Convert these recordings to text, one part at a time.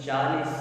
40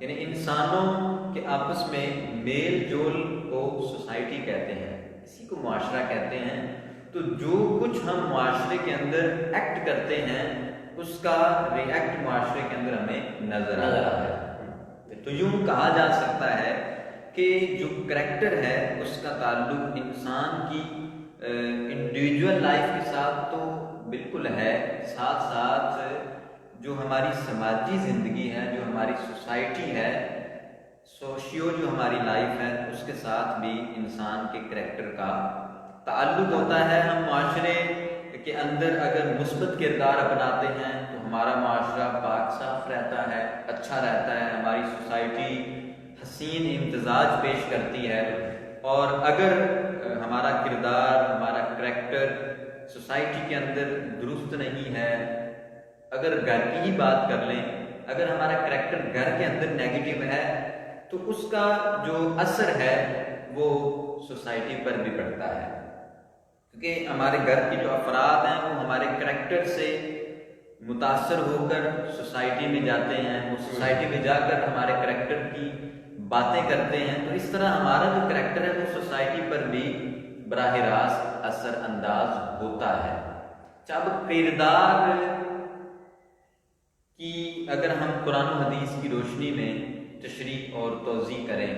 یعنی انسانوں کے آپس میں میل جول کو سوسائٹی کہتے ہیں، اسی کو معاشرہ کہتے ہیں۔ تو جو کچھ ہم معاشرے کے اندر ایکٹ کرتے ہیں اس کا ری ایکٹ معاشرے کے اندر ہمیں نظر آتا ہے۔ تو یوں کہا جا سکتا ہے کہ جو کریکٹر ہے اس کا تعلق انسان کی انڈیویجول لائف کے ساتھ تو بالکل ہے، ساتھ ساتھ جو ہماری سماجی زندگی ہے، جو ہماری سوسائٹی ہے، سوشیو جو ہماری لائف ہے، اس کے ساتھ بھی انسان کے کریکٹر کا تعلق ہوتا ہے۔ ہم معاشرے کے اندر اگر مثبت کردار اپناتے ہیں تو ہمارا معاشرہ پاک صاف رہتا ہے، اچھا رہتا ہے، ہماری سوسائٹی حسین امتزاج پیش کرتی ہے۔ اور اگر ہمارا کردار، ہمارا کریکٹر سوسائٹی کے اندر درست نہیں ہے، اگر گھر کی ہی بات کر لیں، اگر ہمارا کریکٹر گھر کے اندر نیگیٹو ہے تو اس کا جو اثر ہے وہ سوسائٹی پر بھی پڑتا ہے، کیونکہ ہمارے گھر کی جو افراد ہیں وہ ہمارے کریکٹر سے متاثر ہو کر سوسائٹی میں جاتے ہیں، وہ سوسائٹی میں جا کر ہمارے کریکٹر کی باتیں کرتے ہیں، تو اس طرح ہمارا جو کریکٹر ہے وہ سوسائٹی پر بھی براہ راست اثر انداز ہوتا ہے۔ جب کردار کی اگر ہم قرآن و حدیث کی روشنی میں تشریح اور توضیح کریں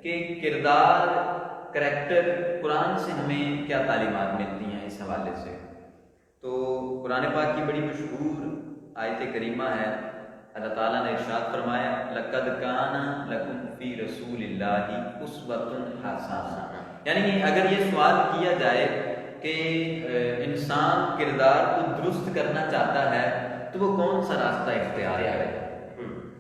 کہ کردار، کریکٹر، قرآن سے ہمیں کیا تعلیمات ملتی ہیں اس حوالے سے، تو قرآن پاک کی بڑی مشہور آیت کریمہ ہے۔ اللہ تعالیٰ نے ارشاد فرمایا لَقَدْ كَانَ لَكُمْ فِي رَسُولِ اللَّهِ أُسْوَةٌ حَسَنَةٌ، یعنی اگر یہ سوال کیا جائے کہ انسان کردار کو درست کرنا چاہتا ہے تو وہ کون سا راستہ اختیار کرے،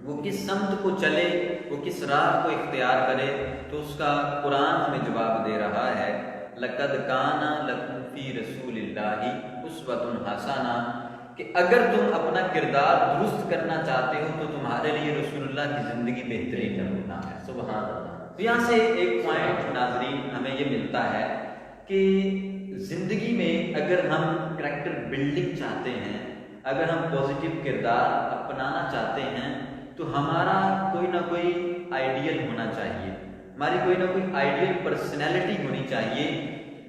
وہ کس سمت کو چلے، وہ کس راہ کو اختیار کرے، تو اس کا قرآن ہمیں جواب دے رہا ہے لَقَدْ كَانَ لَكُمْ فِي رَسُولِ اللَّهِ أُسْوَةٌ حَسَنَةٌ، کہ اگر تم اپنا کردار درست کرنا چاہتے ہو تو تمہارے لیے رسول اللہ کی زندگی بہترین نمونہ ہے۔ سبحان اللہ۔ تو یہاں سے ایک پوائنٹ ناظرین ہمیں یہ ملتا ہے کہ زندگی میں اگر ہم کریکٹر بلڈنگ چاہتے ہیں، اگر ہم پازیٹیو کردار اپنانا چاہتے ہیں تو ہمارا کوئی نہ کوئی آئیڈیل ہونا چاہیے، ہماری کوئی نہ کوئی آئیڈیل پرسنالٹی ہونی چاہیے۔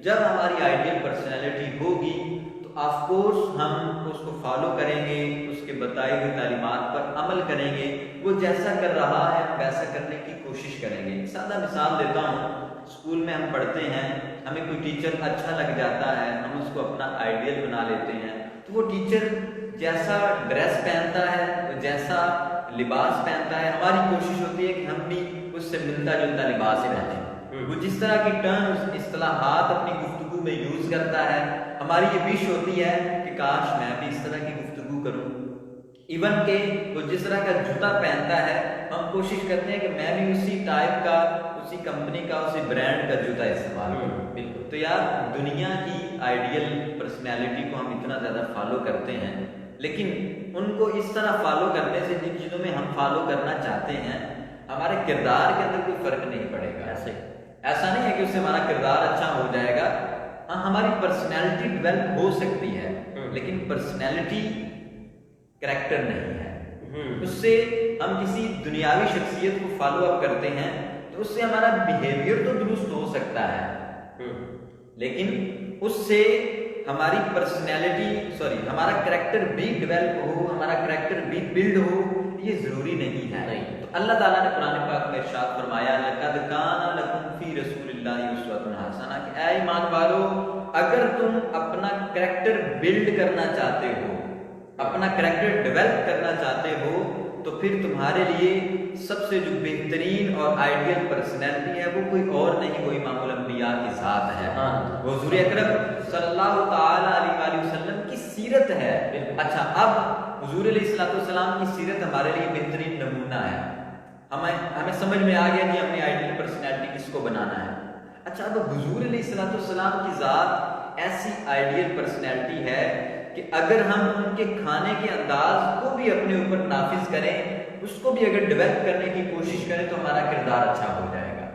جب ہماری آئیڈیل پرسنالٹی ہوگی تو آف کورس ہم اس کو فالو کریں گے، اس کے بتائی ہوئی تعلیمات پر عمل کریں گے، وہ جیسا کر رہا ہے ویسا کرنے کی کوشش کریں گے۔ سادہ مثال دیتا ہوں، اسکول میں ہم پڑھتے ہیں، ہمیں کوئی ٹیچر اچھا لگ جاتا ہے، ہم اس کو اپنا آئیڈیل بنا لیتے ہیں، تو وہ ٹیچر جیسا ڈریس پہنتا ہے، جیسا لباس پہنتا ہے، ہماری کوشش ہوتی ہے کہ ہم بھی اس سے ملتا جلتا لباس پہنیں۔ وہ جس طرح کی ٹرمز، اصطلاحات اپنی گفتگو میں یوز کرتا ہے، ہماری یہ وش ہوتی ہے کہ کاش میں بھی اس طرح کی گفتگو کروں۔ ایون کہ وہ جس طرح کا جوتا پہنتا ہے، ہم کوشش کرتے ہیں کہ میں بھی اسی ٹائپ کا، اسی کمپنی کا، اسی برانڈ کا جوتا استعمال کروں۔ بالکل۔ تو یار دنیا کی آئیڈیل پرسنالٹی کو ہم اتنا زیادہ فالو کرتے ہیں، لیکن ان کو اس طرح فالو کرنے سے جن چیزوں میں ہم فالو کرنا چاہتے ہیں ہمارے کردار کے اندر کوئی فرق نہیں پڑے گا۔ ایسا نہیں ہے کہ اس سے ہمارا کردار اچھا ہو جائے گا، ہاں ہماری پرسنالٹی ڈیولپ ہو سکتی ہے، لیکن پرسنالٹی کریکٹر نہیں ہے۔ اس سے ہم کسی دنیاوی شخصیت کو فالو اپ کرتے ہیں تو اس سے ہمارا بیہیویئر تو درست ہو سکتا ہے، لیکن اس سے ہماری پرسنالٹی ہمارا کریکٹر بھی ڈیولپ ہو، ہمارا کریکٹر بھی بلڈ ہو، یہ ضروری نہیں ہے۔ تو اللہ تعالیٰ نے قرآن پاک میں ارشاد فرمایا لَقَدْ كَانَ لَكُمْ فِي رَسُولِ اللَّهِ أُسْوَةٌ حَسَنَةٌ، کہ اے ایمان والو اگر تم اپنا کریکٹر بلڈ کرنا چاہتے ہو، اپنا کریکٹر ڈیولپ کرنا چاہتے ہو، تو پھر تمہارے لیے سب سے جو بہترین اور آئیڈیل پرسنالٹی ہے وہ کوئی اور نہیں، وہ امام الانبیاء کی ذات ہے، وہ حضور اکرم صلی اللہ تعالی علیہ وآلہ وسلم کی سیرت ہے۔ اچھا، اب حضور علیہ السلام کی سیرت ہمارے لیے بہترین نمونہ ہے، ہمیں سمجھ میں آ گیا کہ ہم نے آئیڈیل پرسنالٹی کس کو بنانا ہے۔ اچھا، اب حضور علیہ السلام کی ذات ایسی آئیڈیل پرسنالٹی ہے کہ اگر ہم ان کے کھانے کے انداز کو بھی اپنے اوپر نافذ کریں، اس کو بھی اگر ڈیولپ کرنے کی کوشش کریں تو ہمارا کردار اچھا ہو جائے گا،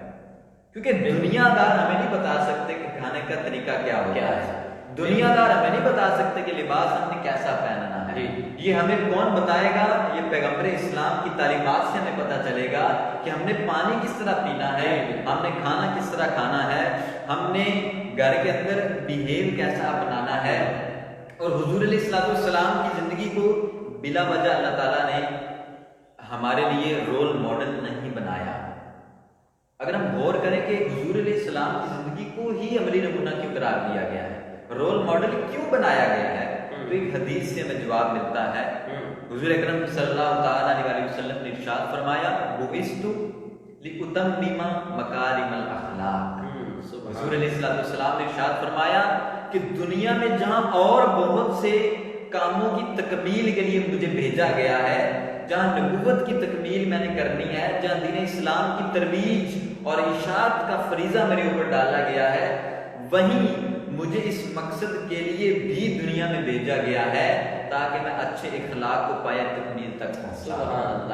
کیونکہ دنیا دار ہمیں نہیں بتا سکتے کہ کھانے کا طریقہ کیا ہوتا ہے، دنیا دار ہمیں نہیں بتا سکتے کہ لباس ہم نے کیسا پہننا ہے، یہ ہمیں کون بتائے گا؟ یہ پیغمبر اسلام کی تعلیمات سے ہمیں پتہ چلے گا کہ ہم نے پانی کس طرح پینا ہے، ہم نے کھانا کس طرح کھانا ہے، ہم نے گھر کے اندر بیہیو کیسا اپنانا ہے۔ اور حضور علیہ السلام کی زندگی کو بلا وجہ اللہ تعالیٰ نے ہمارے لیے رول ماڈل نہیں بنایا۔ اگر ہم غور کریں کہ حضور علیہ السلام کی زندگی کو ہی عملی نمونہ کیوں قرار دیا گیا ہے، رول ماڈل کیوں بنایا گیا ہے، تو ایک حدیث سے ہمیں جواب ملتا ہے۔ حضور اکرم صلی اللہ تعالیٰ علیہ وسلم نے ارشاد فرمایا، بُعِثْتُ لِأُتَمِّمَ مَكَارِمَ الْأَخْلَاقِ۔ حضور علیہ السلام نے ارشاد فرمایا کہ دنیا میں جہاں اور بہت سے کاموں کی تکمیل کے لیے مجھے بھیجا گیا ہے، جہاں نبوت کی تکمیل میں نے کرنی ہے، جہاں دین اسلام کی ترویج اور اشاعت کا فریضہ میرے اوپر ڈالا گیا ہے، وہیں مجھے اس مقصد کے لیے بھی دنیا میں بھیجا گیا ہے تاکہ میں اچھے اخلاق کو پائے تکمیل تک پہنچاؤں۔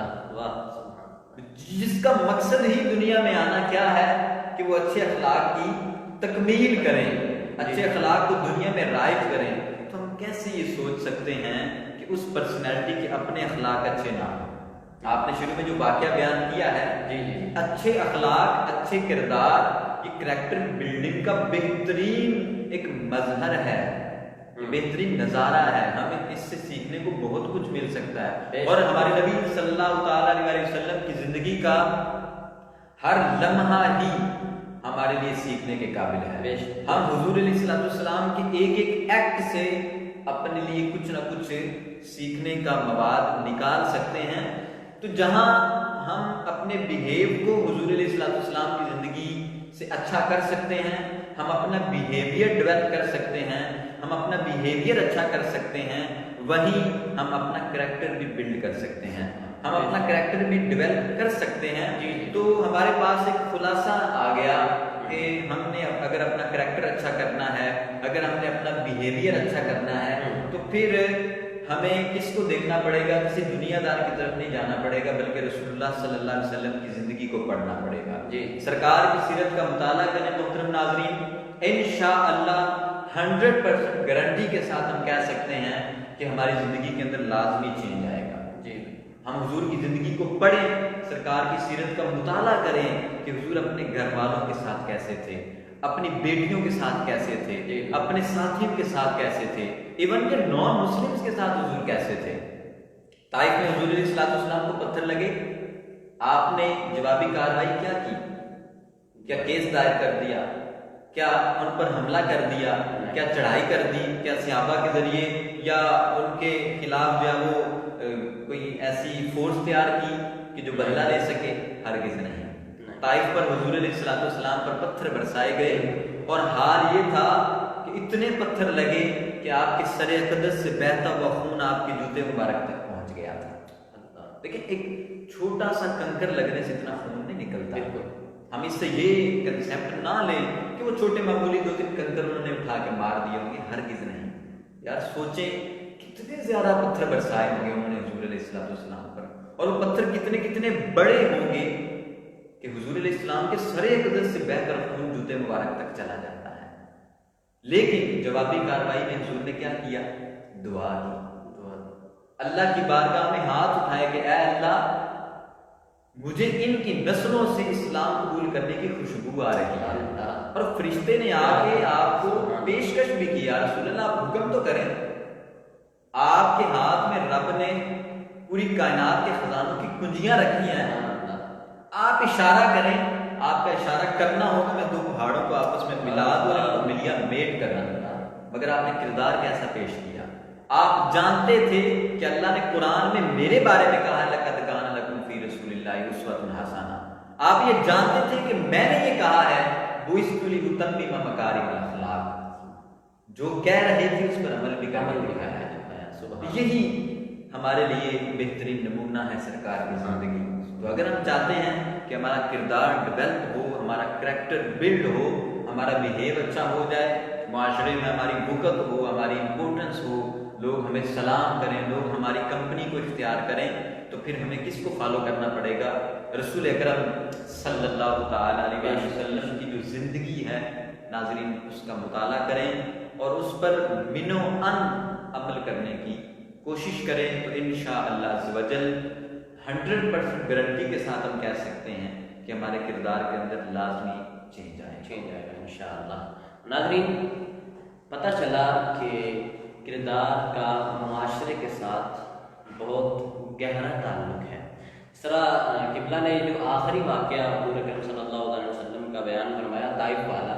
جس کا مقصد ہی دنیا میں آنا کیا ہے کہ وہ اچھے اخلاق کی تکمیل کریں، اچھے اخلاق کو دنیا میں رائج کریں، تو ہم کیسے یہ سوچ سکتے ہیں کہ اس پرسنالٹی کے اپنے اخلاق اچھے نہ ہوں؟ آپ نے شروع میں جو واقعہ بیان کیا ہے، اچھے اخلاق، اچھے کردار، یہ کریکٹر بلڈنگ کا بہترین ایک مظہر ہے، بہترین نظارہ ہے۔ ہمیں اس سے سیکھنے کو بہت کچھ مل سکتا ہے، اور ہمارے نبی صلی اللہ تعالیٰ علیہ وسلم کی زندگی کا ہر لمحہ ہی ہمارے لیے سیکھنے کے قابل ہے۔ ہم حضور علیہ السلام کے ایک ایک ایکٹ سے اپنے لیے کچھ نہ کچھ سیکھنے کا مواد نکال سکتے ہیں۔ تو جہاں ہم اپنے بیہیو کو حضور علیہ السلام کی زندگی سے اچھا کر سکتے ہیں، ہم اپنا بیہیویئر ڈیولپ کر سکتے ہیں، ہم اپنا بیہیویئر اچھا کر سکتے ہیں، وہیں ہم اپنا کریکٹر بھی بلڈ کر سکتے ہیں، ہم اپنا کریکٹر بھی ڈیولپ کر سکتے ہیں۔ تو ہمارے پاس ایک خلاصہ آ گیا کہ ہم نے اگر اپنا کریکٹر اچھا کرنا ہے، اگر ہم نے اپنا بیہیویئر اچھا کرنا ہے، تو پھر ہمیں کس کو دیکھنا پڑے گا؟ کسی دنیا دار کی طرف نہیں جانا پڑے گا، بلکہ رسول اللہ صلی اللہ علیہ وسلم کی زندگی کو پڑھنا پڑے گا۔ سرکار کی سیرت کا مطالعہ کریں محترم ناظرین، انشاءاللہ 100% گارنٹی کے ساتھ ہم کہہ سکتے ہیں کہ ہماری زندگی کے اندر لازمی چینج آئے گا۔ ہم حضور کی زندگی کو پڑھیں، سرکار کی سیرت کا مطالعہ کریں کہ حضور اپنے گھر والوں کے ساتھ کیسے تھے، اپنی بیٹیوں کے ساتھ کیسے تھے، اپنے ساتھیوں کے ساتھ کیسے تھے، ایون کہ نان مسلمز کے ساتھ حضور کیسے تھے۔ طائف میں حضور علیہ السلام کو پتھر لگے، آپ نے جوابی کارروائی کیا کی؟ کیا کیس دائر کر دیا؟ کیا ان پر حملہ کر دیا؟ کیا چڑھائی کر دی؟ کیا صحابہ کے ذریعے یا ان کے خلاف جو ہے وہ کوئی ایسی فورس تیار کی کہ جو بدلہ لے سکے؟ ہرگز نہیں۔ طائف پر حضور علیہ السلام پر پتھر برسائے گئے، اور حال یہ تھا کہ اتنے پتھر لگے کہ آپ کے سر اقدس سے بہتا ہوا خون آپ کے جوتے مبارک تک پہنچ گیا تھا۔ لیکن ایک چھوٹا سا کنکر لگنے سے اتنا خون نہیں نکلتا۔ ہم اس سے یہ کنسیپٹ نہ لیں کہ وہ چھوٹے معمولی 2-3 کنکر انہوں نے اٹھا کے مار دیے ہوں گے، ہرگز نہیں۔ یار سوچیں کتنے زیادہ پتھر برسائے ہوں گے انہوں نے حضور علیہ السلام پر، اور وہ پتھر کتنے کتنے بڑے ہوں گے کہ حضور علیہ السلام کے سر اقدس سے بہ کر خون جوتے مبارک تک چلا جاتا ہے۔ لیکن جوابی کارروائی میں حضور نے کیا کیا؟ دعا کی، اللہ کی بارگاہ میں ہاتھ اٹھائے کہ اے اللہ، مجھے ان کی نسلوں سے اسلام قبول کرنے کی خوشبو آ رہی ہے۔ اور فرشتے نے آ کے آپ کو پیشکش بھی کیا، رسول اللہ آپ حکم تو کریں۔ آپ کے ہاتھ میں رب نے پوری کائنات کے خزانوں کی کنجیاں رکھی ہیں، آپ اشارہ کریں، آپ کا اشارہ کرنا ہوگا میں 2 پہاڑوں کو آپس میں ملا دوں اور ان کو ملیا میٹ کرنا۔ مگر آپ نے کردار کیسا پیش کیا؟ آپ جانتے تھے کہ اللہ نے قرآن میں میرے بارے میں کہا ہے لَقَدْ كَانَ لَكُمْ فِي رَسُولِ اللَّهِ أُسْوَةٌ حَسَنَةٌ۔ آپ یہ جانتے تھے کہ میں نے یہ کہا ہے بُعِثْتُ لِأُتَمِّمَ مَكَارِمَ الْأَخْلَاقِ، جو کہہ رہے تھے اس پر عمل بھی کرنا دکھایا ہے۔ یہی ہمارے لیے بہترین نمونہ ہے سرکار کی زندگی۔ تو اگر ہم چاہتے ہیں کہ ہمارا کردار ڈیولپ ہو، ہمارا کریکٹر بلڈ ہو، ہمارا بیہیو اچھا ہو جائے، معاشرے میں ہماری وقت ہو، ہماری امپورٹنس ہو، لوگ ہمیں سلام کریں، لوگ ہماری کمپنی کو اختیار کریں، تو پھر ہمیں کس کو فالو کرنا پڑے گا؟ رسول اکرم صلی اللہ تعالیٰ علیہ وسلم کی جو زندگی ہے ناظرین، اس کا مطالعہ کریں اور اس پر من و ان عمل کرنے کی کوشش کریں تو انشاءاللہ عز و جل 100% گارنٹی کے ساتھ ہم کہہ سکتے ہیں کہ ہمارے کردار کے اندر لازمی چینج آئے گا انشاءاللہ۔ ناظرین، پتہ چلا کہ کردار کا معاشرے کے ساتھ بہت گہرا تعلق ہے۔ اس طرح قبلہ نے جو آخری واقعہ حضور اکرم صلی اللہ علیہ وسلم کا بیان فرمایا طائف والا،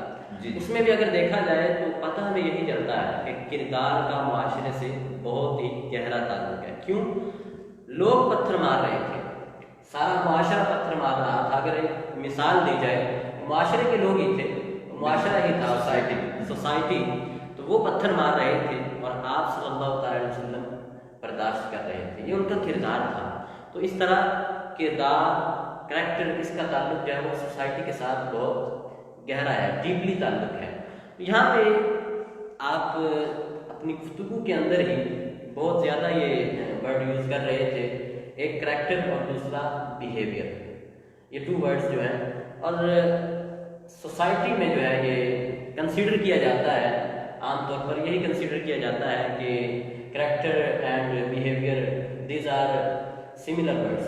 اس میں بھی اگر دیکھا جائے تو پتہ ہمیں یہی چلتا ہے کہ کردار کا معاشرے سے بہت ہی گہرا تعلق ہے۔ کیوں؟ لوگ پتھر مار رہے تھے، سارا معاشرہ پتھر مار رہا تھا۔ اگر ایک مثال دی جائے، معاشرے کے لوگ ہی تھے، معاشرہ ہی تھا، سوسائٹی، تو وہ پتھر مار رہے تھے اور آپ صلی اللہ تعالی علیہ وسلم برداشت کر رہے تھے۔ یہ ان کا کردار تھا۔ تو اس طرح کردار، کریکٹر، اس کا تعلق جو ہے وہ سوسائٹی کے ساتھ بہت گہرا ہے، ڈیپلی تعلق ہے۔ یہاں پہ آپ اپنی گفتگو کے اندر ہی بہت زیادہ یہ ورڈ یوز کر رہے تھے، ایک کریکٹر اور دوسرا بیہیویئر، یہ 2 ورڈز جو ہیں، اور سوسائٹی میں جو ہے یہ کنسیڈر کیا جاتا ہے، عام طور پر یہی کنسیڈر کیا جاتا ہے کہ character and behaviour these are similar words.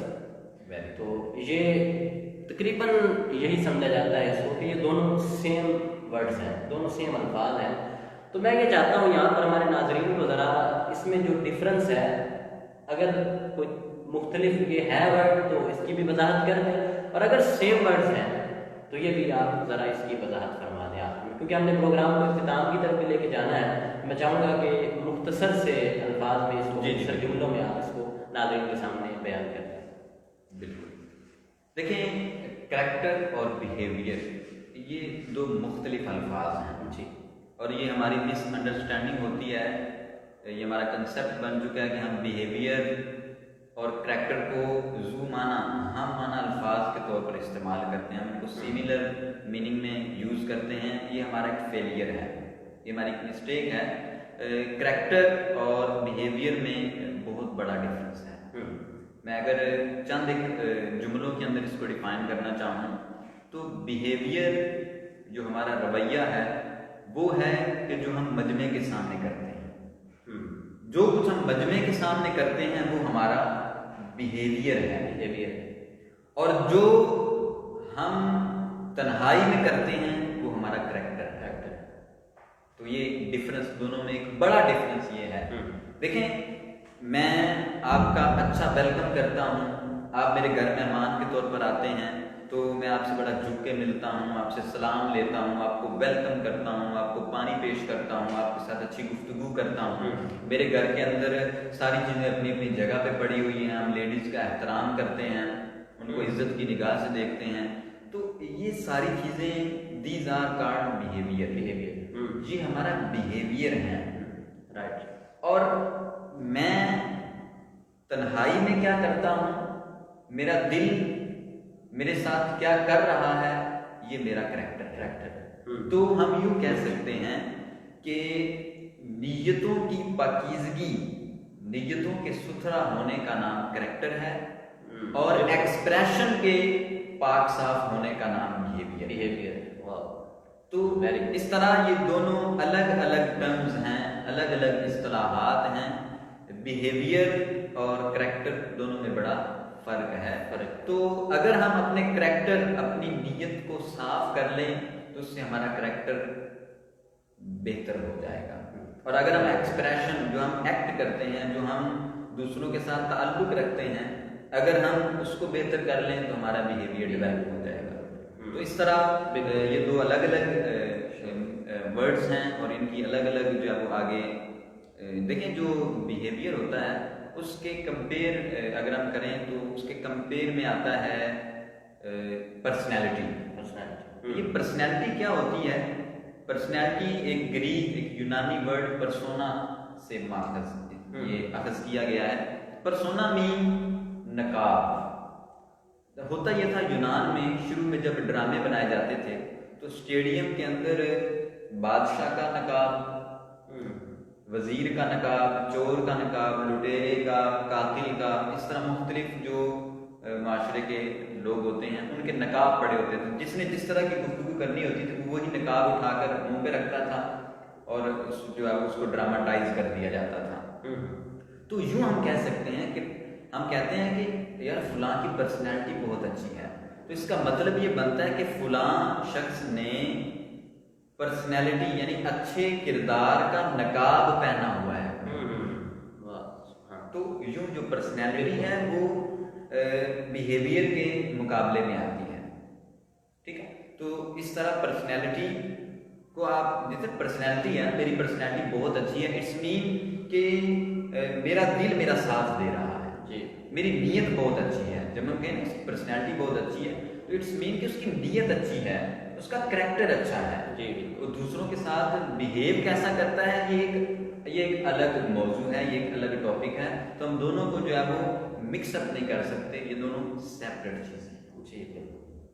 تو یہ تقریباً یہی سمجھا جاتا ہے اس کو کہ یہ دونوں سیم ورڈز ہیں، دونوں سیم الفاظ ہیں۔ تو میں یہ چاہتا ہوں یہاں پر ہمارے ناظرین کو ذرا اس میں جو ڈفرنس ہے، اگر کوئی مختلف یہ ہے ورڈ تو اس کی بھی وضاحت کر دیں، اور اگر سیم ورڈز ہیں تو یہ بھی آپ ذرا اس کی وضاحت فرما دیں آپ میں، کیونکہ ہم نے پروگرام کو اختتام کی طرف بھی لے کے جانا ہے۔ میں چاہوں گا کہ مختصر سے الفاظ میں اس کو، مختصر جملوں میں آپ اس کو ناظرین کے سامنے بیان کر دیں۔ بالکل، دیکھیں کریکٹر اور بیہیویئر یہ 2 مختلف الفاظ ہیں جی، اور یہ ہماری مس انڈرسٹینڈنگ ہوتی ہے، یہ ہمارا کنسیپٹ بن چکا ہے کہ ہم بیہیویئر اور کریکٹر کو ذو معنی، ہم معنی الفاظ کے طور پر استعمال کرتے ہیں، ہم ان کو سیملر میننگ میں یوز کرتے ہیں۔ یہ ہمارا ایک فیلئر ہے، یہ ہماری ایک مسٹیک ہے۔ کریکٹر اور بیہیویئر میں بہت بڑا ڈفرینس ہے۔ میں اگر چند ایک جملوں کے اندر اس کو ڈیفائن کرنا چاہوں تو بیہیویئر جو ہمارا رویہ ہے وہ ہے کہ جو ہم مجمع کے سامنے کرتے ہیں، جو کچھ ہم مجمع کے سامنے کرتے ہیں وہ ہمارا بیہیویئر ہے، اور جو ہم تنہائی میں کرتے ہیں وہ ہمارا کریکٹر ہے۔ تو یہ ڈفرنس دونوں میں ایک بڑا ڈفرنس یہ ہے۔ دیکھیں، میں آپ کا اچھا ویلکم کرتا ہوں، آپ میرے گھر مہمان کے طور پر آتے ہیں تو میں آپ سے بڑا جھک کے ملتا ہوں، آپ سے سلام لیتا ہوں، آپ کو ویلکم کرتا ہوں، آپ کو پانی پیش کرتا ہوں، آپ کے ساتھ اچھی گفتگو کرتا ہوں۔ میرے گھر کے اندر ساری چیزیں اپنی اپنی جگہ پہ پڑی ہوئی ہیں، ہم لیڈیز کا احترام کرتے ہیں، ان کو عزت کی نگاہ سے دیکھتے ہیں۔ تو یہ ساری چیزیں دیز آر کالڈ بیہیویئر، یہ ہمارا بیہیویئر ہے، رائٹ۔ اور میں تنہائی میں کیا کرتا ہوں، میرا دل میرے ساتھ کیا کر رہا ہے، یہ میرا کریکٹر ہے۔ تو ہم یوں کہہ سکتے ہیں کہ نیتوں کی پاکیزگی، نیتوں کے ستھرا ہونے کا نام کریکٹر ہے، اور ایکسپریشن کے پاک صاف ہونے کا نام بیہیویئر ہے۔ تو اس طرح یہ دونوں الگ الگ ٹرمز ہیں، الگ الگ اصطلاحات ہیں۔ بیہیویئر اور کریکٹر دونوں میں بڑا فرق ہے۔ تو اگر ہم اپنے کریکٹر، اپنی نیت کو صاف کر لیں تو اس سے ہمارا کریکٹر بہتر ہو جائے گا، اور اگر ہم ایکسپریشن، جو ہم ایکٹ کرتے ہیں، جو ہم دوسروں کے ساتھ تعلق رکھتے ہیں، اگر ہم اس کو بہتر کر لیں تو ہمارا بیہیویئر ڈیولپ ہو جائے گا۔ تو اس طرح یہ 2 الگ الگ ورڈز ہیں، اور ان کی الگ الگ جو ہے وہ آگے دیکھیں، جو بیہیویئر ہوتا ہے اس کے کمپیئر اگر ہم کریں تو اس کے کمپیئر میں آتا ہے پرسنالٹی۔ یہ پرسنالٹی کیا ہوتی ہے؟ پرسنالٹی ایک گریک، ایک یونانی ورڈ پرسونا سے یہ اخذ کیا گیا ہے۔ پرسونا مین نقاب۔ ہوتا یہ تھا یونان میں شروع میں جب ڈرامے بنائے جاتے تھے تو اسٹیڈیم کے اندر بادشاہ کا نقاب، وزیر کا نقاب، چور کا نقاب، لٹیرے کا، قاتل کا، اس طرح مختلف جو معاشرے کے لوگ ہوتے ہیں ان کے نقاب پڑے ہوتے تھے۔ جس نے جس طرح کی گفتگو کرنی ہوتی تھی وہی نقاب اٹھا کر منہ پہ رکھتا تھا اور جو ہے اس کو ڈراماٹائز کر دیا جاتا تھا۔ تو یوں ہم کہہ سکتے ہیں کہ ہم کہتے ہیں کہ یار فلاں کی پرسنالٹی بہت اچھی ہے، تو اس کا مطلب یہ بنتا ہے کہ فلاں شخص نے پرسنالٹی یعنی اچھے کردار کا نقاب پہنا ہوا ہے۔ تو یوں جو پرسنالٹی ہے وہ بیہیویئر کے مقابلے میں آتی ہے، ٹھیک ہے؟ تو اس طرح پرسنالٹی کو آپ جیسے پرسنالٹی ہے، میری پرسنالٹی بہت اچھی ہے، اٹس مین کہ میرا دل میرا ساتھ دے رہا ہے، جی میری نیت بہت اچھی ہے۔ جب ہم کہیں اس کی پرسنالٹی بہت اچھی ہے تو اٹس مین کہ اس کی نیت اچھی ہے، اس کا کریکٹر اچھا ہے، جی وہ دوسروں کے ساتھ بیہیو کیسا کرتا ہے یہ ایک الگ موضوع ہے، یہ ایک الگ ٹاپک ہے، تو ہم دونوں کو جو ہے وہ مکس اپ نہیں کر سکتے، یہ دونوں سیپریٹ چیزیں ہیں۔ جی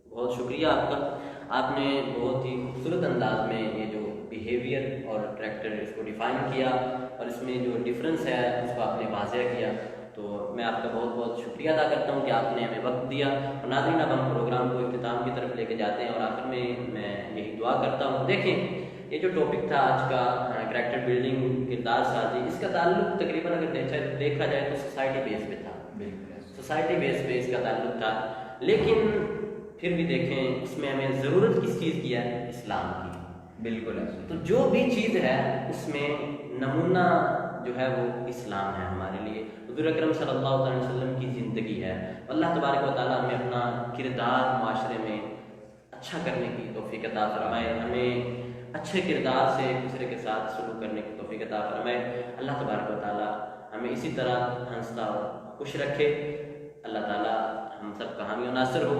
بہت شکریہ آپ کا، آپ نے بہت ہی خوبصورت انداز میں یہ جو بیہیویئر اور کریکٹر اس کو ڈیفائن کیا اور اس میں جو ڈفرینس ہے اس کو آپ نے واضح کیا، تو میں آپ کا بہت بہت شکریہ ادا کرتا ہوں کہ آپ نے ہمیں وقت دیا۔ اور ناظرین، اب ہم پروگرام کو اختتام کی طرف لے کے جاتے ہیں اور آخر میں یہی دعا کرتا ہوں۔ دیکھیں، یہ جو ٹاپک تھا آج کا کریکٹر بلڈنگ، کردار سازی، اس کا تعلق تقریباً اگر دیکھا جائے تو سوسائٹی بیس پہ تھا، سوسائٹی بیس پہ اس کا تعلق تھا، لیکن پھر بھی دیکھیں اس میں ہمیں ضرورت کس چیز کی ہے؟ اسلام کی۔ بالکل ایسا، تو جو بھی چیز ہے اس میں نمونہ جو ہے وہ اسلام ہے ہمارے لیے، حضور اکرم صلی اللہ علیہ وسلم کی زندگی ہے۔ اللہ تبارک و تعالیٰ ہمیں اپنا کردار معاشرے میں اچھا کرنے کی توفیق عطا فرمائے، ہمیں اچھے کردار سے ایک دوسرے کے ساتھ سلوک کرنے کی توفیق عطا فرمائے۔ اللہ تبارک و تعالیٰ ہمیں اسی طرح ہنستا اور خوش رکھے۔ اللہ تعالیٰ ہم سب کا حامی و ناصر ہو۔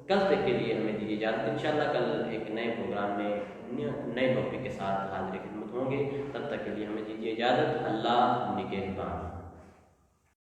کل تک کے لیے ہمیں دیجیے اجازت، انشاءاللہ کل ایک نئے پروگرام میں نئے ٹاپک کے ساتھ حاضر خدمت ہوں گے۔ تب تک کے لیے ہمیں دیجیے اجازت۔ اللہ نگہبان۔